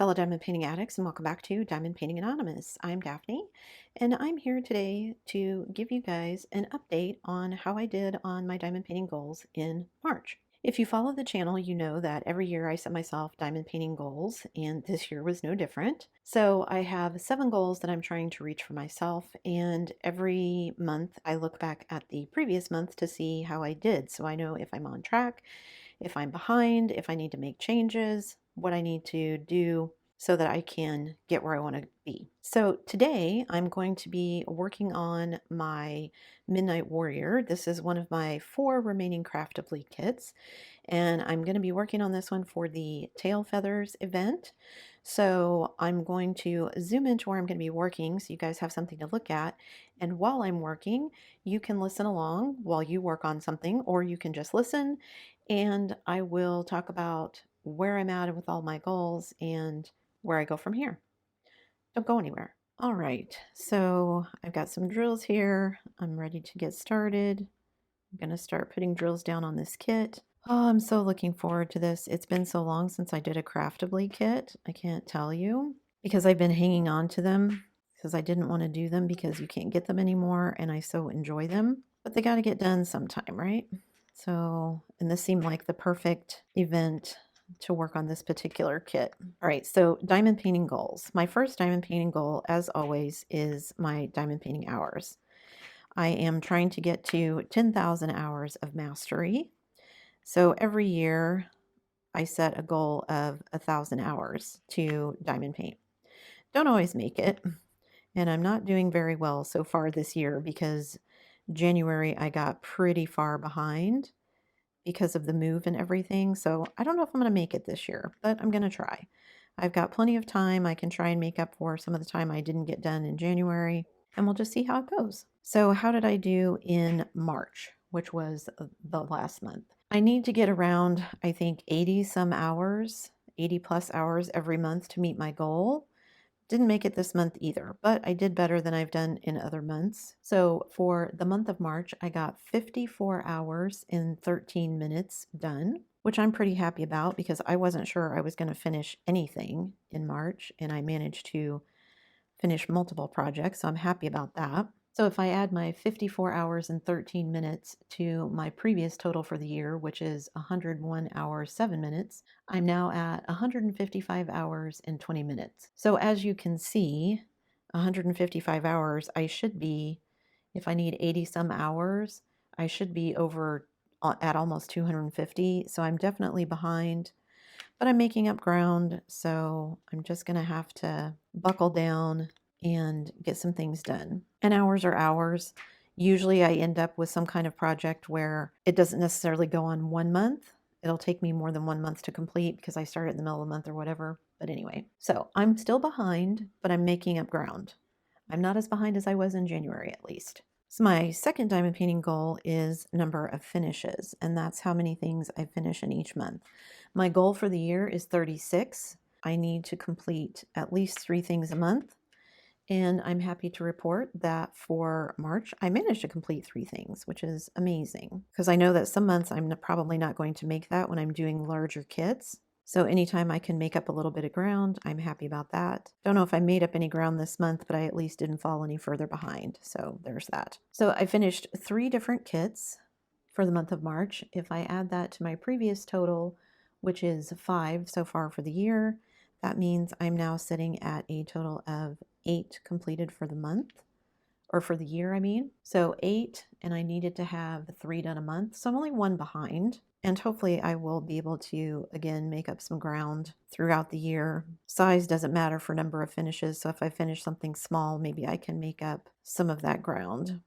fellow diamond painting addicts, and welcome back to Diamond Painting Anonymous. I'm Daphne, and I'm here today to give you guys an update on how I did on my diamond painting goals in March. If you follow the channel, you know that every year I set myself diamond painting goals, and this year was no different. So I have 7 goals that I'm trying to reach for myself, and every month I look back at the previous month to see how I did, so I know if I'm on track, if I'm behind, if I need to make changes, what I need to do so that I can get where I want to be. So today I'm going to be working on my Midnight Warrior. This is one of my 4 remaining Craftably kits, and I'm going to be working on this one for the Tail Feathers event. So I'm going to zoom into where I'm going to be working so you guys have something to look at. And while I'm working, you can listen along while you work on something, or you can just listen, and I will talk about where I'm at with all my goals and where I go from here. Don't go anywhere. All right, so I've got some drills here. I'm ready to get started. I'm going to start putting drills down on this kit. Oh, I'm so looking forward to this. It's been so long since I did a Craftably kit. I can't tell you, because I've been hanging on to them because I didn't want to do them because you can't get them anymore and I so enjoy them. But they got to get done sometime, right? So, and this seemed like the perfect event to work on this particular kit. All right, so diamond painting goals. My first diamond painting goal, as always, is my diamond painting hours. I am trying to get to 10,000 hours of mastery. So every year I set a goal of 1,000 hours to diamond paint. Don't always make it, and I'm not doing very well so far this year because January I got pretty far behind because of the move and everything. So I don't know if I'm going to make it this year, but I'm going to try. I've got plenty of time. I can try and make up for some of the time I didn't get done in January, and we'll just see how it goes. So how did I do in March, which was the last month? I need to get around, I think, 80 some hours, 80 plus hours every month to meet my goal. Didn't make it this month either, but I did better than I've done in other months. So for the month of March, I got 54 hours in 13 minutes done, which I'm pretty happy about because I wasn't sure I was going to finish anything in March, and I managed to finish multiple projects, so I'm happy about that. So if I add my 54 hours and 13 minutes to my previous total for the year, which is 101 hours, 7 minutes, I'm now at 155 hours and 20 minutes. So as you can see, 155 hours, I should be, if I need 80 some hours, I should be over at almost 250. So I'm definitely behind, but I'm making up ground. So I'm just going to have to buckle down and get some things done. And hours are hours. Usually I end up with some kind of project where it doesn't necessarily go on 1 month. It'll take me more than 1 month to complete because I start in the middle of the month or whatever. But anyway, so I'm still behind, but I'm making up ground. I'm not as behind as I was in January, at least. So my second diamond painting goal is number of finishes, and that's how many things I finish in each month. My goal for the year is 36. I need to complete at least 3 things a month. And I'm happy to report that for March, I managed to complete 3 things, which is amazing because I know that some months I'm probably not going to make that when I'm doing larger kits. So anytime I can make up a little bit of ground, I'm happy about that. Don't know if I made up any ground this month, but I at least didn't fall any further behind. So there's that. So I finished 3 different kits for the month of March. If I add that to my previous total, which is 5 so far for the year, that means I'm now sitting at a total of 8 completed for the month, or for the year, I mean. So 8, and I needed to have 3 done a month. So I'm only 1 behind, and hopefully I will be able to, again, make up some ground throughout the year. Size doesn't matter for number of finishes, so if I finish something small, maybe I can make up some of that ground.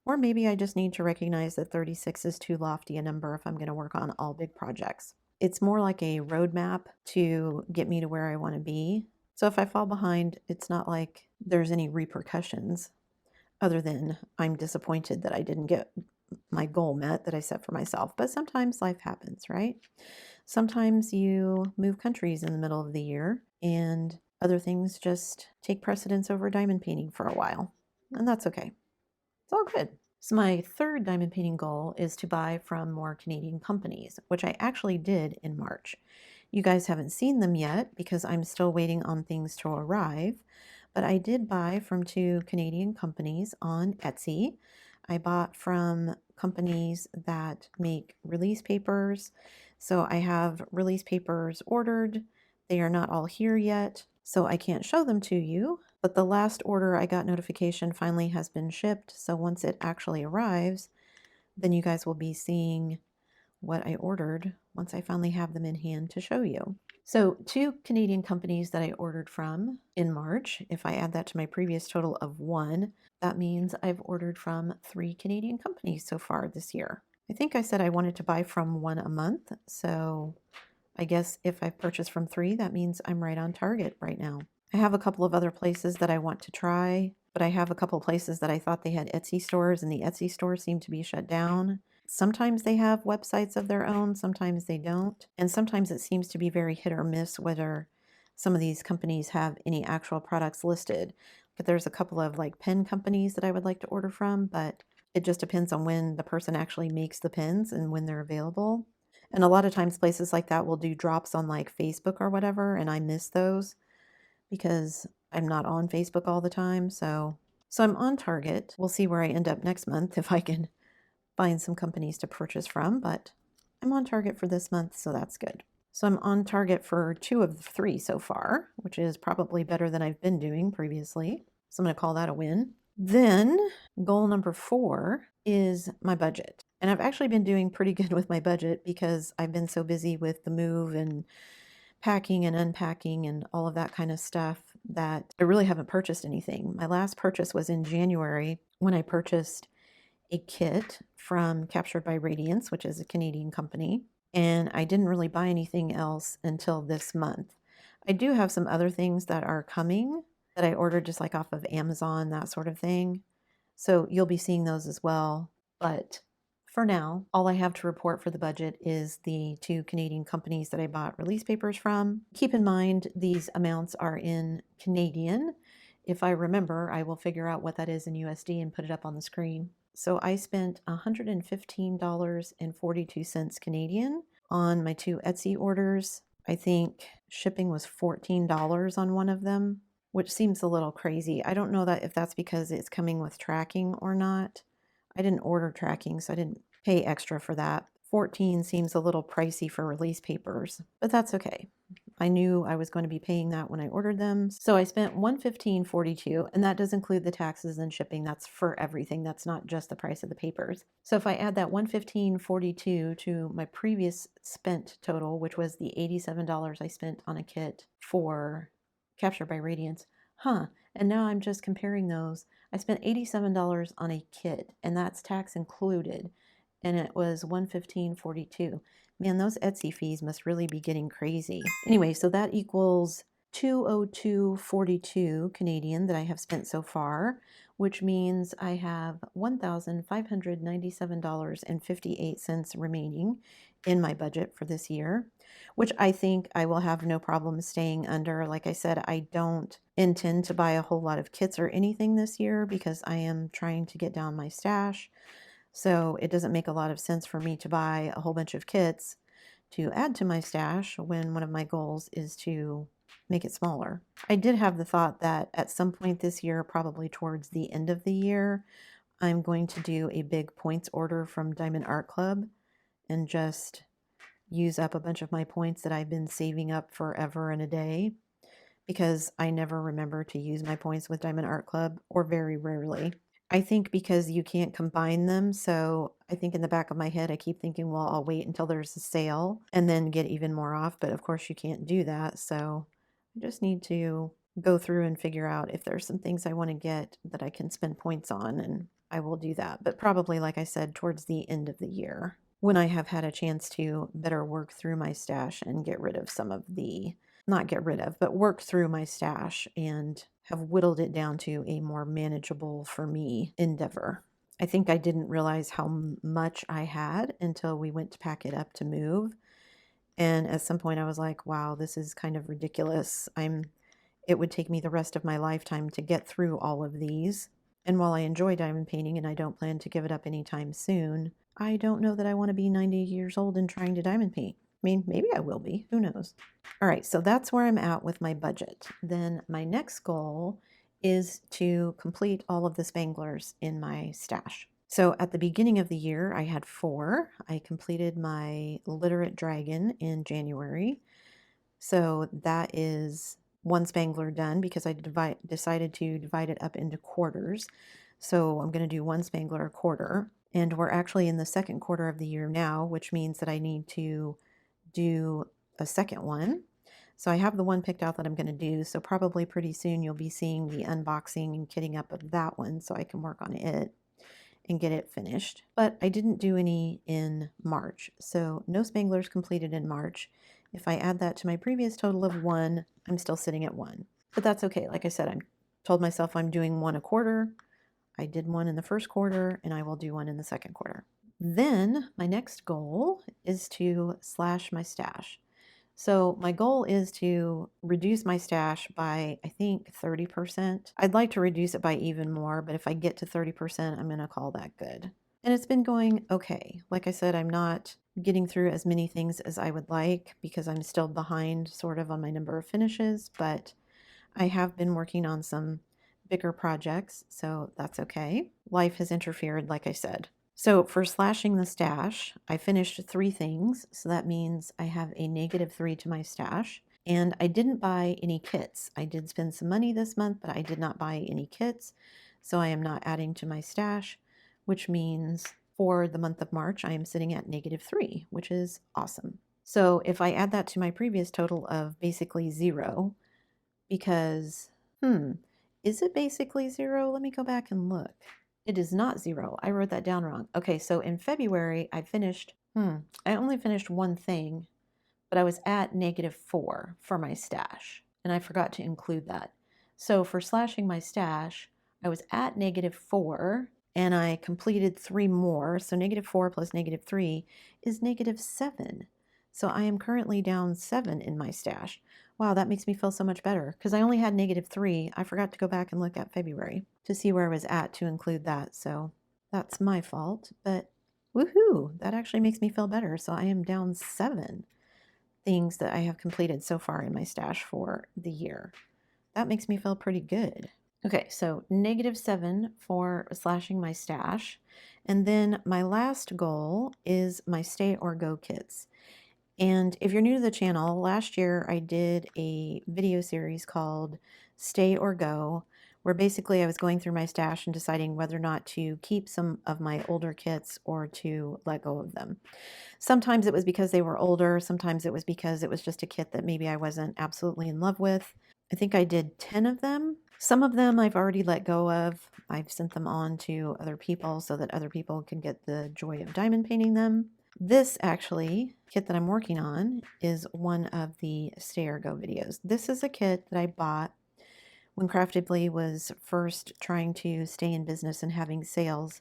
Or maybe I just need to recognize that 36 is too lofty a number if I'm going to work on all big projects. It's more like a roadmap to get me to where I want to be. So if I fall behind, it's not like there's any repercussions other than I'm disappointed that I didn't get my goal met that I set for myself. But sometimes life happens, right? Sometimes you move countries in the middle of the year and other things just take precedence over diamond painting for a while. And that's okay. It's all good. So my third diamond painting goal is to buy from more Canadian companies, which I actually did in March. You guys haven't seen them yet because I'm still waiting on things to arrive, but I did buy from 2 Canadian companies on Etsy. I bought from companies that make release papers. So I have release papers ordered. They are not all here yet, so I can't show them to you. But the last order I got notification finally has been shipped. So once it actually arrives, then you guys will be seeing what I ordered once I finally have them in hand to show you. So 2 Canadian companies that I ordered from in March, if I add that to my previous total of 1, that means I've ordered from 3 Canadian companies so far this year. I think I said I wanted to buy from 1 a month, so I guess if I've purchased from 3, that means I'm right on target right now. I have a couple of other places that I want to try, but I have a couple places that I thought they had Etsy stores, and the Etsy stores seem to be shut down. Sometimes they have websites of their own, sometimes they don't. And sometimes it seems to be very hit or miss whether some of these companies have any actual products listed. But there's a couple of like pen companies that I would like to order from, but it just depends on when the person actually makes the pens and when they're available. And a lot of times places like that will do drops on like Facebook or whatever, and I miss those because I'm not on Facebook all the time. So I'm on target. We'll see where I end up next month if I can find some companies to purchase from, but I'm on target for this month, so that's good. So I'm on target for 2 of the 3 so far, which is probably better than I've been doing previously. So I'm going to call that a win. Then goal number 4 is my budget. And I've actually been doing pretty good with my budget because I've been so busy with the move and packing and unpacking and all of that kind of stuff that I really haven't purchased anything. My last purchase was in January when I purchased a kit from Captured by Radiance, which is a Canadian company, and I didn't really buy anything else until this month. I do have some other things that are coming that I ordered just like off of Amazon, that sort of thing. So you'll be seeing those as well. But for now, all I have to report for the budget is the 2 Canadian companies that I bought release papers from. Keep in mind, these amounts are in Canadian. If I remember, I will figure out what that is in USD and put it up on the screen. So I spent $115.42 Canadian on my 2 Etsy orders. I think shipping was $14 on one of them, which seems a little crazy. I don't know that if that's because it's coming with tracking or not. I didn't order tracking, so I didn't pay extra for that. 14 seems a little pricey for release papers, but that's okay. I knew I was going to be paying that when I ordered them. So I spent $115.42, and that does include the taxes and shipping. That's for everything. That's not just the price of the papers. So if I add that $115.42 to my previous spent total, which was the $87 I spent on a kit for Captured by Radiance, and now I'm just comparing those. I spent $87 on a kit, and that's tax included, and it was $115.42. Man, those Etsy fees must really be getting crazy. Anyway, so that equals $202.42 Canadian that I have spent so far, which means I have $1,597.58 remaining in my budget for this year, which I think I will have no problem staying under. Like I said, I don't intend to buy a whole lot of kits or anything this year because I am trying to get down my stash. So it doesn't make a lot of sense for me to buy a whole bunch of kits to add to my stash when one of my goals is to make it smaller. I did have the thought that at some point this year, probably towards the end of the year, I'm going to do a big points order from Diamond Art Club and just use up a bunch of my points that I've been saving up forever and a day, because I never remember to use my points with Diamond Art Club, or very rarely. I think because you can't combine them, so I think in the back of my head I keep thinking, well, I'll wait until there's a sale and then get even more off, but of course you can't do that, so I just need to go through and figure out if there's some things I want to get that I can spend points on, and I will do that, but probably, like I said, towards the end of the year, when I have had a chance to better work through my stash and get rid of some of the, not get rid of, but work through my stash and have whittled it down to a more manageable for me endeavor. I think I didn't realize how much I had until we went to pack it up to move. And at some point I was like, wow, this is kind of ridiculous. It would take me the rest of my lifetime to get through all of these. And while I enjoy diamond painting and I don't plan to give it up anytime soon, I don't know that I want to be 90 years old and trying to diamond paint. mean, maybe I will be. Who knows? All right, so that's where I'm at with my budget. Then my next goal is to complete all of the Spanglers in my stash. So at the beginning of the year, I had 4. I completed my Literate Dragon in January. So that is 1 Spangler done because I decided to divide it up into quarters. So I'm going to do 1 Spangler a quarter. And we're actually in the 2nd quarter of the year now, which means that I need to do a second one. So I have the one picked out that I'm going to do. So probably pretty soon you'll be seeing the unboxing and kitting up of that one so I can work on it and get it finished. But I didn't do any in March. So no Spanglers completed in March. If I add that to my previous total of 1, I'm still sitting at 1. But that's okay. Like I said, I told myself I'm doing 1 a quarter. I did 1 in the 1st quarter, and I will do 1 in the 2nd quarter. Then my next goal is to slash my stash. So my goal is to reduce my stash by, I think, 30%. I'd like to reduce it by even more, but if I get to 30%, I'm going to call that good. And it's been going okay. Like I said, I'm not getting through as many things as I would like because I'm still behind sort of on my number of finishes, but I have been working on some bigger projects, so that's okay. Life has interfered, like I said. So for slashing the stash, I finished 3 things, so that means I have a -3 to my stash. And I didn't buy any kits. I did spend some money this month, but I did not buy any kits, so I am not adding to my stash, which means for the month of March, I am sitting at -3, which is awesome. So if I add that to my previous total of basically 0, because, is it basically 0? Let me go back and look. It is not 0. I wrote that down wrong. Okay, so in February, I finished, I only finished 1 thing, but I was at -4 for my stash, and I forgot to include that. So for slashing my stash, I was at -4, and I completed 3 more, so -4 plus -3 is -7. So I am currently down 7 in my stash. Wow, that makes me feel so much better because I only had -3. I forgot to go back and look at February to see where I was at to include that. So that's my fault, but woohoo, that actually makes me feel better. So I am down 7 things that I have completed so far in my stash for the year. That makes me feel pretty good. Okay, so -7 for slashing my stash. And then my last goal is my stay or go kits. And if you're new to the channel, last year I did a video series called Stay or Go, where basically I was going through my stash and deciding whether or not to keep some of my older kits or to let go of them. Sometimes it was because they were older, sometimes it was because it was just a kit that maybe I wasn't absolutely in love with. I think I did 10 of them. Some of them I've already let go of. I've sent them on to other people so that other people can get the joy of diamond painting them. This actually, kit that I'm working on, is one of the Stay or Go videos. This is a kit that I bought when Craftedly was first trying to stay in business and having sales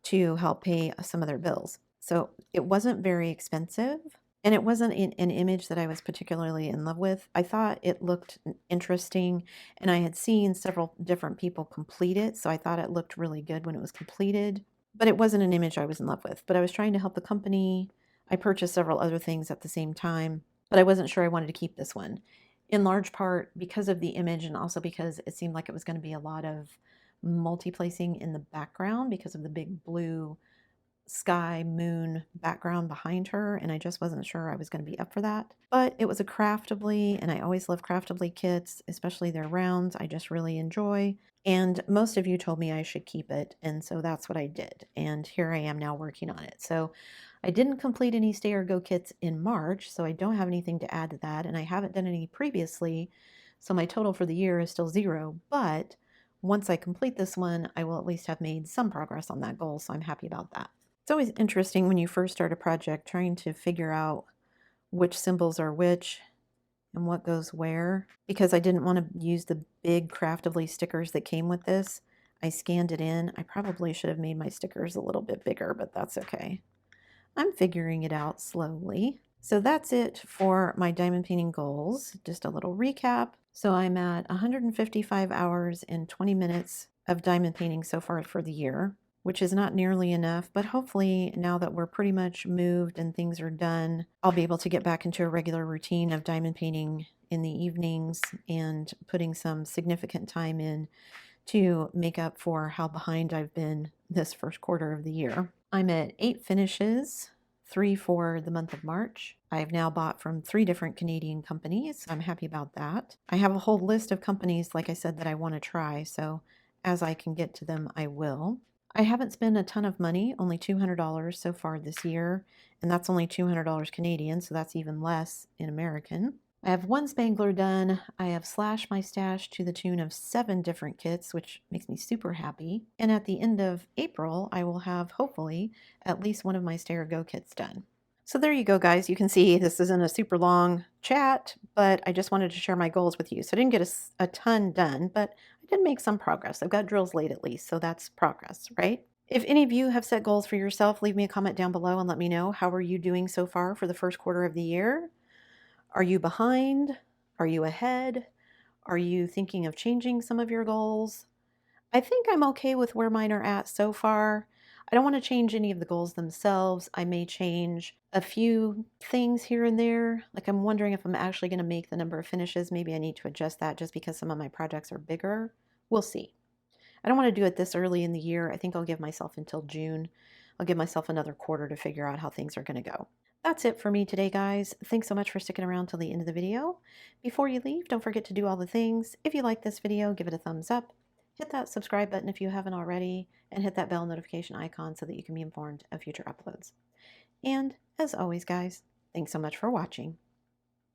to help pay some of their bills. So it wasn't very expensive, and it wasn't an image that I was particularly in love with. I thought it looked interesting, and I had seen several different people complete it, so I thought it looked really good when it was completed. But it wasn't an image I was in love with. But I was trying to help the company. I purchased several other things at the same time, but I wasn't sure I wanted to keep this one. In large part because of the image and also because it seemed like it was going to be a lot of multi-placing in the background because of the big blue sky moon background behind her, and I just wasn't sure I was going to be up for that. But it was a Craftedly, and I always love Craftedly kits, especially their rounds. I just really enjoy, and most of you told me I should keep it, and so that's what I did, and here I am now working on it. So I didn't complete any Stay or Go kits in March, so I don't have anything to add to that, and I haven't done any previously, so my total for the year is still 0, but once I complete this one, I will at least have made some progress on that goal, so I'm happy about that. It's always interesting when you first start a project trying to figure out which symbols are which and what goes where. Because I didn't want to use the big Craftedly stickers that came with this, I scanned it in. I probably should have made my stickers a little bit bigger, but that's okay. I'm figuring it out slowly. So that's it for my diamond painting goals. Just a little recap. So I'm at 155 hours and 20 minutes of diamond painting so far for the year. which is not nearly enough, but hopefully now that we're pretty much moved and things are done, I'll be able to get back into a regular routine of diamond painting in the evenings and putting some significant time in to make up for how behind I've been this first quarter of the year. I'm at 8 finishes, 3 for the month of March. I've now bought from 3 different Canadian companies. I'm happy about that. I have a whole list of companies, like I said, that I want to try, so as I can get to them, I will. I haven't spent a ton of money, only $200 so far this year, and that's only $200 Canadian, so that's even less in American. I have 1 Spangler done. I have slashed my stash to the tune of 7 different kits, which makes me super happy. And at the end of April, I will have, hopefully, at least one of my Stay or Go kits done. So there you go, guys. You can see this isn't a super long chat, but I just wanted to share my goals with you. So I didn't get a ton done, but I did make some progress. I've got drills laid at least, so that's progress, right? If any of you have set goals for yourself, leave me a comment down below and let me know how are you doing so far for the first quarter of the year. Are you behind? Are you ahead? Are you thinking of changing some of your goals? I think I'm okay with where mine are at so far. I don't want to change any of the goals themselves. I may change a few things here and there. Like I'm wondering if I'm actually going to make the number of finishes. Maybe I need to adjust that just because some of my projects are bigger. We'll see. I don't want to do it this early in the year. I think I'll give myself until June. I'll give myself another quarter to figure out how things are going to go. That's it for me today, guys. Thanks so much for sticking around till the end of the video. Before you leave, don't forget to do all the things. If you like this video, give it a thumbs up. Hit that subscribe button if you haven't already, and hit that bell notification icon so that you can be informed of future uploads. And as always, guys, thanks so much for watching.